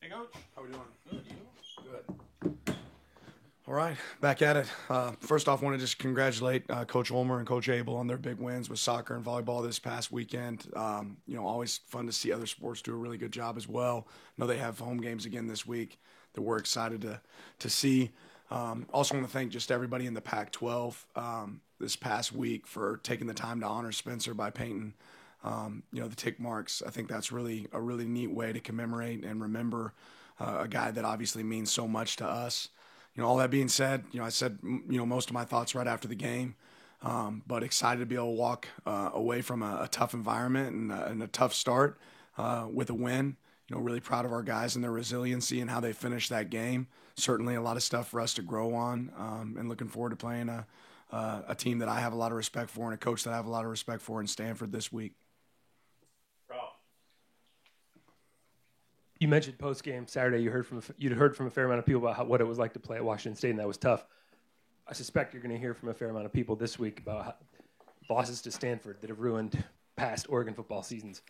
Hey, Coach. How we doing? Good, you? Good. All right, back at it. First off, I want to just congratulate Coach Ulmer and Coach Abel on their big wins with soccer and volleyball this past weekend. Always fun to see other sports do a really good job as well. I know they have home games again this week that we're excited to see. Also want to thank just everybody in the Pac-12 this past week for taking the time to honor Spencer by painting the tick marks. I think that's really a really neat way to commemorate and remember a guy that obviously means so much to us. All that being said, I said most of my thoughts right after the game, but excited to be able to walk away from a tough environment and a tough start with a win. Really proud of our guys and their resiliency and how they finished that game. Certainly a lot of stuff for us to grow on, and looking forward to playing a team that I have a lot of respect for and a coach that I have a lot of respect for in Stanford this week. You mentioned post game Saturday. You'd heard from a fair amount of people about what it was like to play at Washington State, and that was tough. I suspect you're going to hear from a fair amount of people this week about losses to Stanford that have ruined past Oregon football seasons.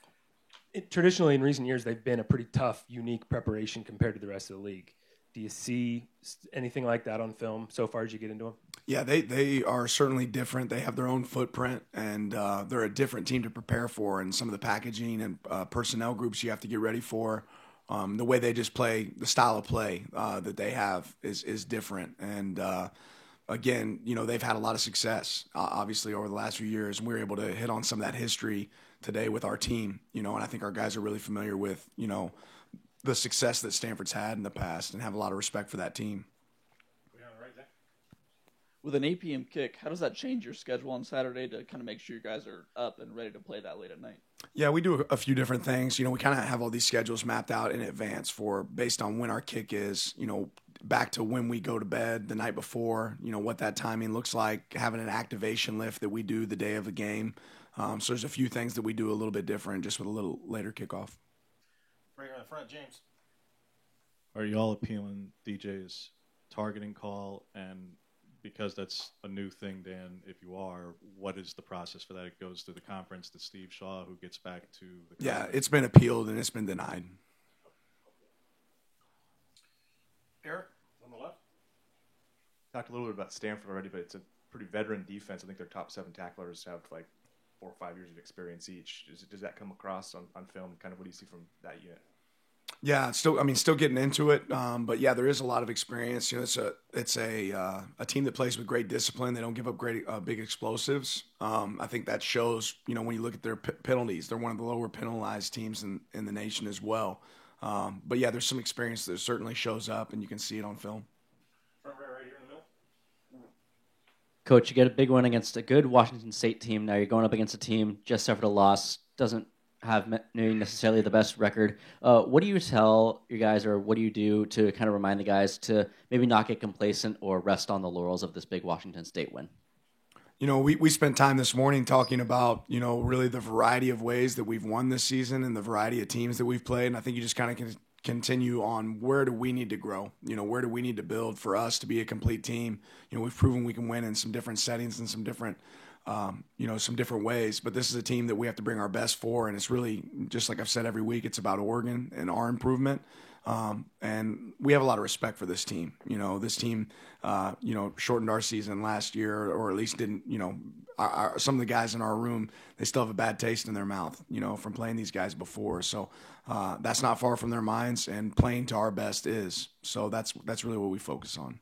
Traditionally, in recent years, they've been a pretty tough, unique preparation compared to the rest of the league. Do you see anything like that on film so far as you get into them? Yeah, they are certainly different. They have their own footprint, and they're a different team to prepare for. And some of the packaging and personnel groups you have to get ready for. The way they just play, the style of play that they have is different. And again, they've had a lot of success, obviously, over the last few years. And we were able to hit on some of that history today with our team, and I think our guys are really familiar with, the success that Stanford's had in the past and have a lot of respect for that team. With an 8 p.m. kick, how does that change your schedule on Saturday to kind of make sure you guys are up and ready to play that late at night? Yeah, we do a few different things. We kind of have all these schedules mapped out in advance based on when our kick is, back to when we go to bed the night before, what that timing looks like, having an activation lift that we do the day of the game. So there's a few things that we do a little bit different just with a little later kickoff. Right here in the front, James. Are you all appealing DJ's targeting call? And because that's a new thing, Dan, if you are, what is the process for that? It goes through the conference to Steve Shaw, who gets back to the conference. Yeah, it's been appealed and it's been denied. Eric, on the left. Talked a little bit about Stanford already, but it's a pretty veteran defense. I think their top 7 tacklers have like 4 or 5 years of experience each. Does that come across on film? Kind of what do you see from that unit? Yeah, still getting into it, but yeah, there is a lot of experience. It's a team that plays with great discipline. They don't give up great big explosives. I think that shows. When you look at their penalties, they're one of the lower penalized teams in the nation as well. But yeah, there's some experience that certainly shows up, and you can see it on film. Front right here in the middle. Coach, you get a big win against a good Washington State team. Now you're going up against a team just suffered a loss, doesn't have necessarily the best record. What do you tell your guys, or what do you do to kind of remind the guys to maybe not get complacent or rest on the laurels of this big Washington State win? We spent time this morning talking about, really the variety of ways that we've won this season and the variety of teams that we've played. And I think you just kind of can continue on where do we need to grow? Where do we need to build for us to be a complete team? We've proven we can win in some different settings and some different ways, but this is a team that we have to bring our best for, and it's really, just like I've said every week, it's about Oregon and our improvement, and we have a lot of respect for this team. This team, shortened our season last year, or at least didn't, some of the guys in our room, they still have a bad taste in their mouth, from playing these guys before, so that's not far from their minds, and playing to our best is, so that's really what we focus on.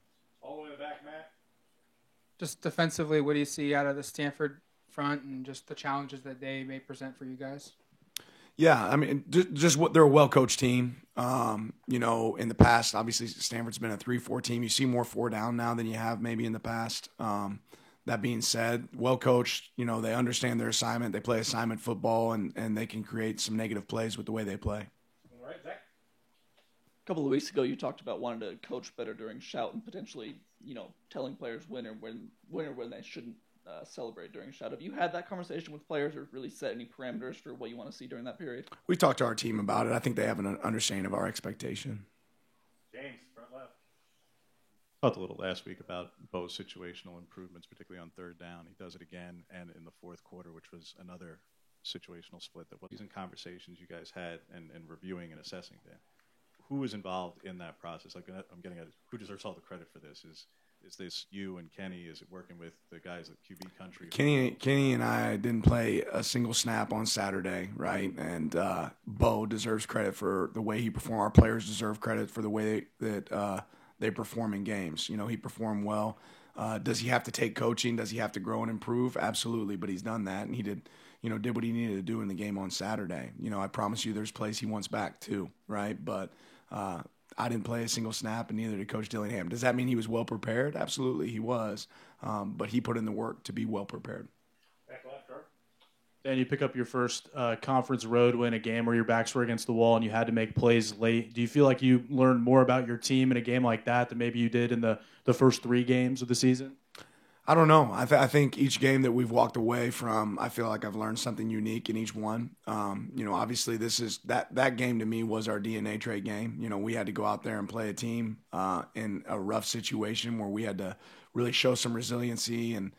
Just defensively, what do you see out of the Stanford front and just the challenges that they may present for you guys? Yeah, just what they're a well-coached team. In the past, obviously Stanford's been a 3-4 team. You see more 4 down now than you have maybe in the past. That being said, well-coached, they understand their assignment. They play assignment football, and they can create some negative plays with the way they play. All right, Zach. A couple of weeks ago, you talked about wanting to coach better during shout and potentially, telling players when or when they shouldn't celebrate during shout. Have you had that conversation with players, or really set any parameters for what you want to see during that period? We talked to our team about it. I think they have an understanding of our expectation. James, front left. Talked a little last week about Bo's situational improvements, particularly on third down. He does it again, and in the fourth quarter, which was another situational split that was in conversations you guys had and reviewing and assessing that. who is involved in that process? Like I'm getting at who deserves all the credit for this? Is this you and Kenny? Is it working with the guys at QB Country? Kenny and I didn't play a single snap on Saturday, right? And Bo deserves credit for the way he performed. Our players deserve credit for the way that they perform in games. You know, he performed well. Does he have to take coaching? Does he have to grow and improve? Absolutely, but he's done that, and he did what he needed to do in the game on Saturday. You know, I promise you there's plays he wants back too, right? But I didn't play a single snap, and neither did Coach Dillingham. Does that mean he was well prepared? Absolutely, he was. But he put in the work to be well prepared. Back left, Art. Dan, you pick up your first conference road win, a game where your backs were against the wall and you had to make plays late. Do you feel like you learned more about your team in a game like that than maybe you did in the first 3 games of the season? I don't know. I think each game that we've walked away from, I feel like I've learned something unique in each one. You know, obviously this is that game to me was our DNA trade game. You know, we had to go out there and play a team in a rough situation where we had to really show some resiliency, and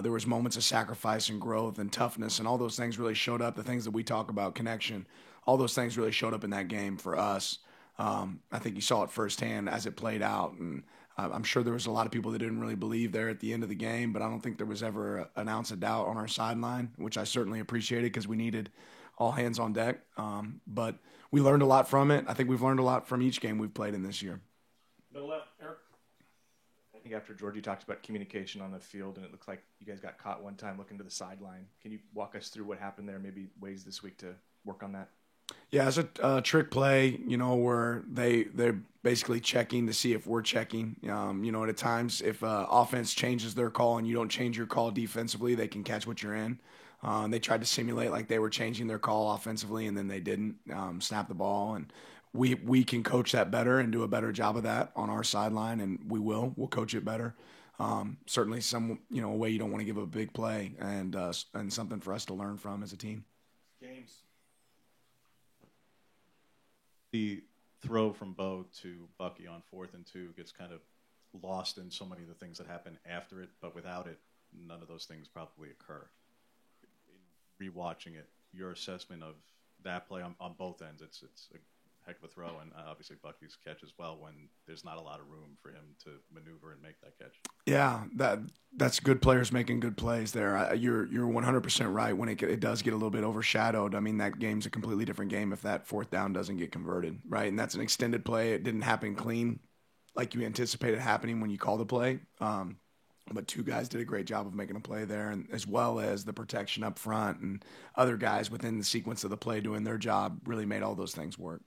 there was moments of sacrifice and growth and toughness, and all those things really showed up. The things that we talk about, connection, all those things really showed up in that game for us. I think you saw it firsthand as it played out, and I'm sure there was a lot of people that didn't really believe there at the end of the game, but I don't think there was ever an ounce of doubt on our sideline, which I certainly appreciated because we needed all hands on deck. But we learned a lot from it. I think we've learned a lot from each game we've played in this year. Middle left, Eric. I think after George, you talked about communication on the field, and it looks like you guys got caught one time looking to the sideline. Can you walk us through what happened there, maybe ways this week to work on that? Yeah, it's a trick play, you know, where they're basically checking to see if we're checking. You know, at times if offense changes their call and you don't change your call defensively, they can catch what you're in. They tried to simulate like they were changing their call offensively, and then they didn't snap the ball. And we can coach that better and do a better job of that on our sideline, and we will. We'll coach it better. Certainly a way you don't want to give a big play, and something for us to learn from as a team. James. The throw from Bo to Bucky on 4th and 2 gets kind of lost in so many of the things that happen after it, but without it, none of those things probably occur. In rewatching it, your assessment of that play on both ends, it's a heck of a throw, and obviously Bucky's catch as well when there's not a lot of room for him to maneuver and make that catch. Yeah, that's good players making good plays there. You're 100% right. When it does get a little bit overshadowed, I mean, that game's a completely different game if that 4th down doesn't get converted, right? And that's an extended play. It didn't happen clean like you anticipated happening when you call the play. But 2 guys did a great job of making a play there, and as well as the protection up front and other guys within the sequence of the play doing their job really made all those things work.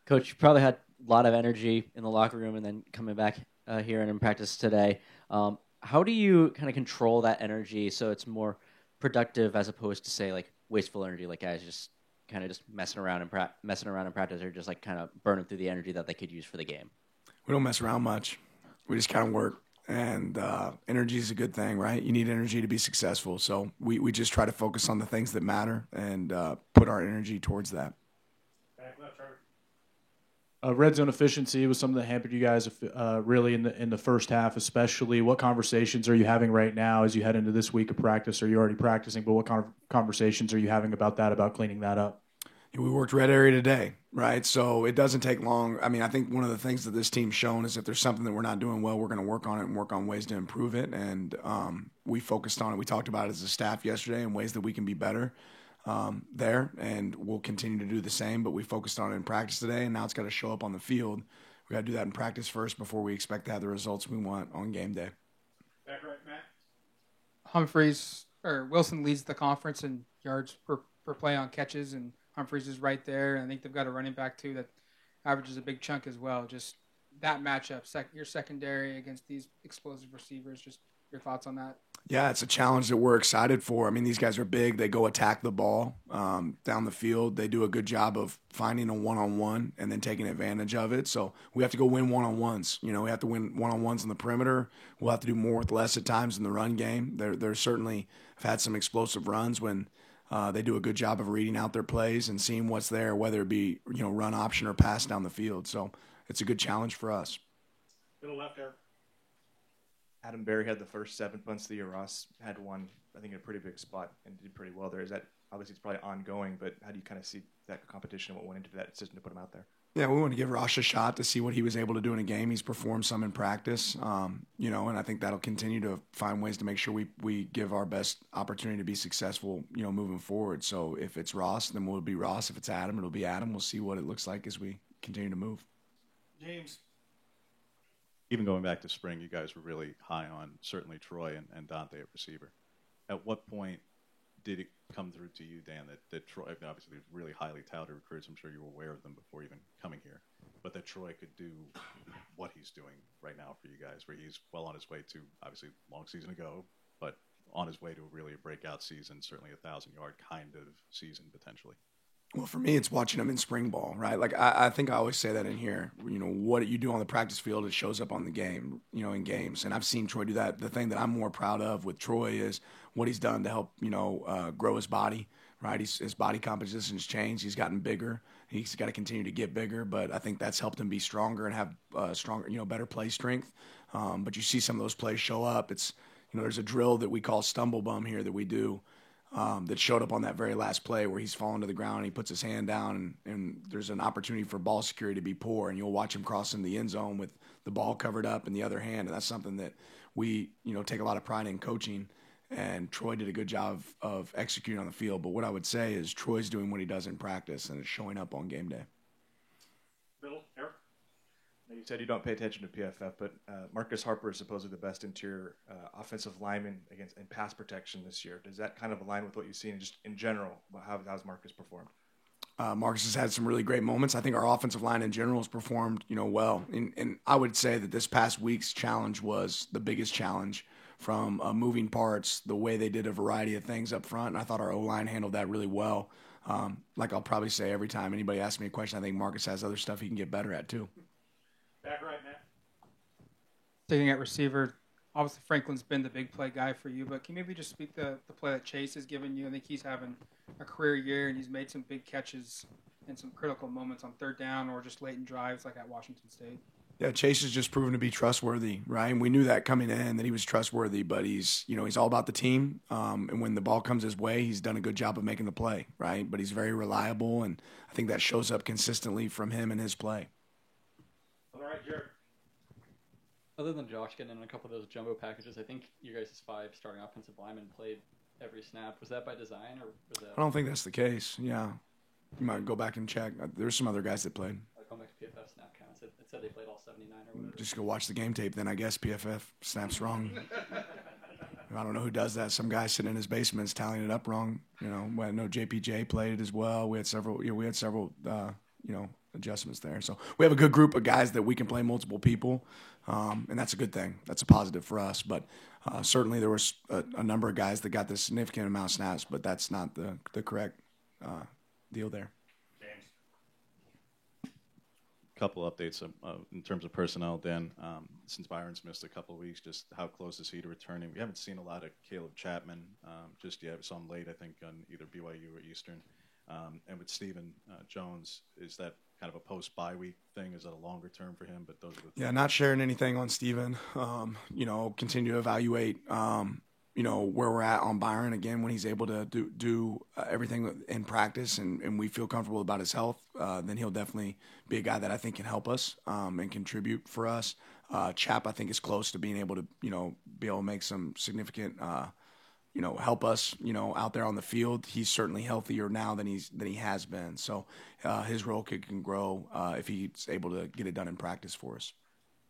Coach, you probably had a lot of energy in the locker room and then coming back here and in practice today. How do you kind of control that energy so it's more productive as opposed to, say, like wasteful energy, like guys just kind of just messing around in practice or just like kind of burning through the energy that they could use for the game? We don't mess around much. We just kind of work. And energy is a good thing, right? You need energy to be successful. So we just try to focus on the things that matter and put our energy towards that. Back left, Trevor. Red zone efficiency was something that hampered you guys really in the first half, especially. What conversations are you having right now as you head into this week of practice? Are you already practicing? But what kind of conversations are you having about cleaning that up? We worked red area today, right? So it doesn't take long. I mean, I think one of the things that this team's shown is if there's something that we're not doing well, we're going to work on it and work on ways to improve it. And we focused on it. We talked about it as a staff yesterday and ways that we can be better there, and we'll continue to do the same. But we focused on it in practice today, and now it's got to show up on the field. We got to do that in practice first before we expect to have the results we want on game day. Back right, Matt. Wilson leads the conference in yards per play on catches, and Humphreys is right there. And I think they've got a running back too that averages a big chunk as well. Just that matchup, your secondary against these explosive receivers. Just your thoughts on that? Yeah, it's a challenge that we're excited for. I mean, these guys are big. They go attack the ball down the field. They do a good job of finding a one-on-one and then taking advantage of it. So we have to go win one-on-ones. You know, we have to win one-on-ones in the perimeter. We'll have to do more with less at times in the run game. They're certainly have had some explosive runs when they do a good job of reading out their plays and seeing what's there, whether it be, you know, run option or pass down the field. So it's a good challenge for us. Middle left there. Adam Berry had the first 7 punts of the year. Ross had one. I think, in a pretty big spot and did pretty well there. Is that obviously it's probably ongoing, but how do you kind of see that competition and what went into that decision to put him out there? Yeah, we want to give Rosh a shot to see what he was able to do in a game. He's performed some in practice, and I think that'll continue to find ways to make sure we give our best opportunity to be successful, moving forward. So if it's Ross, then we'll be Ross. If it's Adam, it'll be Adam. We'll see what it looks like as we continue to move. James. Even going back to spring, you guys were really high on certainly Troy and Dante at receiver. At what point did it come through to you, Dan, that Troy, obviously there's really highly touted recruits, I'm sure you were aware of them before even coming here, but that Troy could do what he's doing right now for you guys, where he's well on his way to, obviously, long season ago, but on his way to really a breakout season, certainly a 1,000-yard kind of season potentially? Well, for me, it's watching him in spring ball, right? Like, I think I always say that in here. What you do on the practice field, it shows up on the game, in games. And I've seen Troy do that. The thing that I'm more proud of with Troy is what he's done to help, grow his body, right? His body composition's changed. He's gotten bigger. He's got to continue to get bigger, but I think that's helped him be stronger and have stronger, better play strength. But you see some of those plays show up. It's, there's a drill that we call stumble bum here that we do. That showed up on that very last play where he's falling to the ground and he puts his hand down and there's an opportunity for ball security to be poor, and you'll watch him cross in the end zone with the ball covered up in the other hand, and that's something that we take a lot of pride in coaching, and Troy did a good job of executing on the field. But what I would say is Troy's doing what he does in practice and it's showing up on game day. Bill, Eric? You said you don't pay attention to PFF, but Marcus Harper is supposedly the best interior offensive lineman in pass protection this year. Does that kind of align with what you've seen just in general? How's Marcus performed? Marcus has had some really great moments. I think our offensive line in general has performed, well. And I would say that this past week's challenge was the biggest challenge from moving parts, the way they did a variety of things up front. And I thought our O-line handled that really well. Like I'll probably say every time anybody asks me a question, I think Marcus has other stuff he can get better at too. Back right, Matt. Taking at receiver, obviously Franklin's been the big play guy for you, but can you maybe just speak to the play that Chase has given you? I think he's having a career year, and he's made some big catches in some critical moments on third down or just late in drives like at Washington State. Yeah, Chase has just proven to be trustworthy, right? And we knew that coming in that he was trustworthy, but he's all about the team. And when the ball comes his way, he's done a good job of making the play, right? But he's very reliable, and I think that shows up consistently from him and his play. All right, Jared. Other than Josh getting in a couple of those jumbo packages, I think you guys' 5 starting offensive linemen played every snap. Was that by design, or was that? I don't think that's the case. Yeah, you might go back and check. There's some other guys that played. Going back to PFF snap counts, it said they played all 79 or whatever. Just go watch the game tape, then I guess PFF snaps wrong. I don't know who does that. Some guy sitting in his basement is tallying it up wrong. I know JPJ played it as well. We had several. Adjustments there. So we have a good group of guys that we can play multiple people, and that's a good thing. That's a positive for us. But certainly there was a number of guys that got this significant amount of snaps, but that's not the correct deal there. James. Couple updates in terms of personnel, Dan. Since Byron's missed a couple of weeks, just how close is he to returning? We haven't seen a lot of Caleb Chapman just yet. We saw him late, I think, on either BYU or Eastern. And with Stephen Jones, is that kind of a post-bye week thing? Is that a longer term for him? But those are the not sharing anything on Stephen. Continue to evaluate, where we're at on Byron again when he's able to do everything in practice and we feel comfortable about his health. Then he'll definitely be a guy that I think can help us and contribute for us. Chap, I think, is close to being able to, be able to make some significant help us, out there on the field. He's certainly healthier now than he has been. So his role can grow if he's able to get it done in practice for us.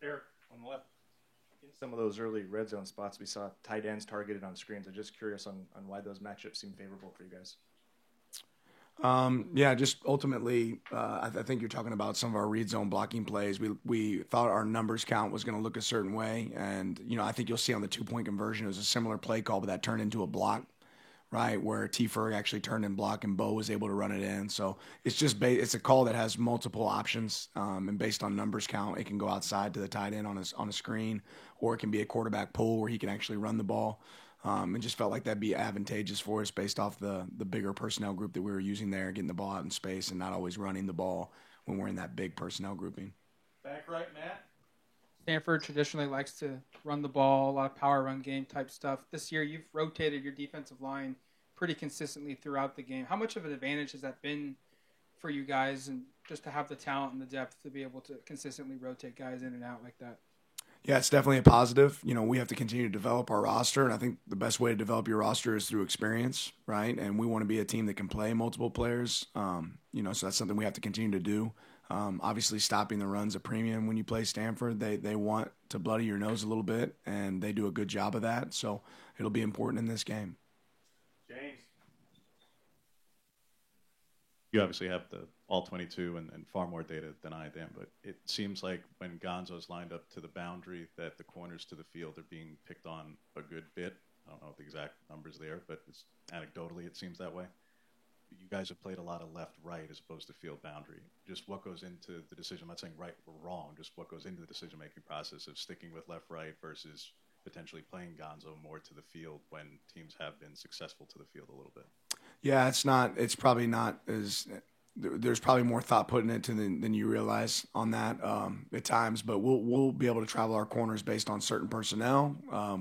Eric, on the left. In some of those early red zone spots, we saw tight ends targeted on screens. I'm just curious on why those matchups seem favorable for you guys. Just ultimately, I think you're talking about some of our read zone blocking plays. We thought our numbers count was going to look a certain way, and I think you'll see on the 2-point conversion it was a similar play call, but that turned into a block, right, where T. Ferg actually turned in block and Bo was able to run it in. So it's it's a call that has multiple options, and based on numbers count, it can go outside to the tight end on a screen, or it can be a quarterback pull where he can actually run the ball. And just felt like that'd be advantageous for us based off the bigger personnel group that we were using there, getting the ball out in space and not always running the ball when we're in that big personnel grouping. Back right, Matt. Stanford traditionally likes to run the ball, a lot of power run game type stuff. This year, you've rotated your defensive line pretty consistently throughout the game. How much of an advantage has that been for you guys, and just to have the talent and the depth to be able to consistently rotate guys in and out like that? Yeah, it's definitely a positive. You know, we have to continue to develop our roster, and I think the best way to develop your roster is through experience, right? And we want to be a team that can play multiple players. You know, so that's something we have to continue to do. Obviously, stopping the run's a premium when you play Stanford. They want to bloody your nose a little bit, and they do a good job of that. So it'll be important in this game. James. You obviously have the all-22 and far more data than I, Dan, but it seems like when Gonzo's lined up to the boundary that the corners to the field are being picked on a good bit. I don't know the exact numbers there, but anecdotally it seems that way. You guys have played a lot of left-right as opposed to field boundary. Just what goes into the decision, I'm not saying right or wrong, just what goes into the decision-making process of sticking with left-right versus potentially playing Gonzo more to the field when teams have been successful to the field a little bit? Yeah, it's probably not as there's probably more thought put into than you realize on that at times, but we'll be able to travel our corners based on certain personnel.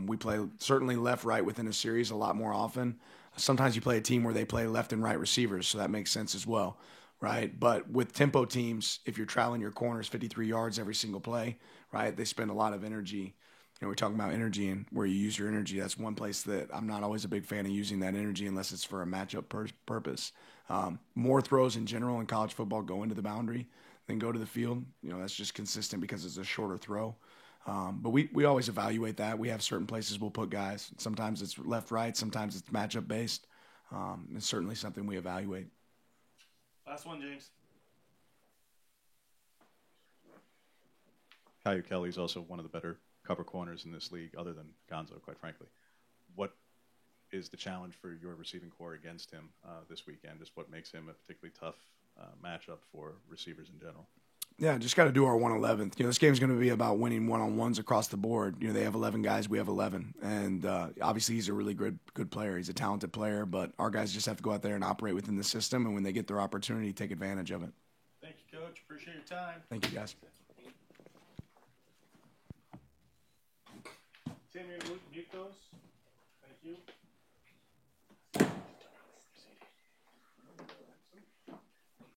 We play certainly left-right within a series a lot more often. Sometimes you play a team where they play left and right receivers, so that makes sense as well, right? But with tempo teams, if you're traveling your corners 53 yards every single play, right, they spend a lot of energy. You know, we're talking about energy and where you use your energy. That's one place that I'm not always a big fan of using that energy unless it's for a matchup purpose. More throws in general in college football go into the boundary than go to the field. You know, that's just consistent because it's a shorter throw. But we always evaluate that. We have certain places we'll put guys. Sometimes it's left, right. Sometimes it's matchup based. It's certainly something we evaluate. Last one, James. Caillou Kelly's also one of the better cover corners in this league, other than Gonzo, quite frankly. What is the challenge for your receiving core against him this weekend? Just what makes him a particularly tough matchup for receivers in general? Yeah, just got to do our 111th. You know, this game's going to be about winning one-on-ones across the board. You know, they have 11 guys, we have 11. And obviously he's a really good player. He's a talented player, but our guys just have to go out there and operate within the system, and when they get their opportunity, take advantage of it. Thank you, Coach. Appreciate your time. Thank you, guys.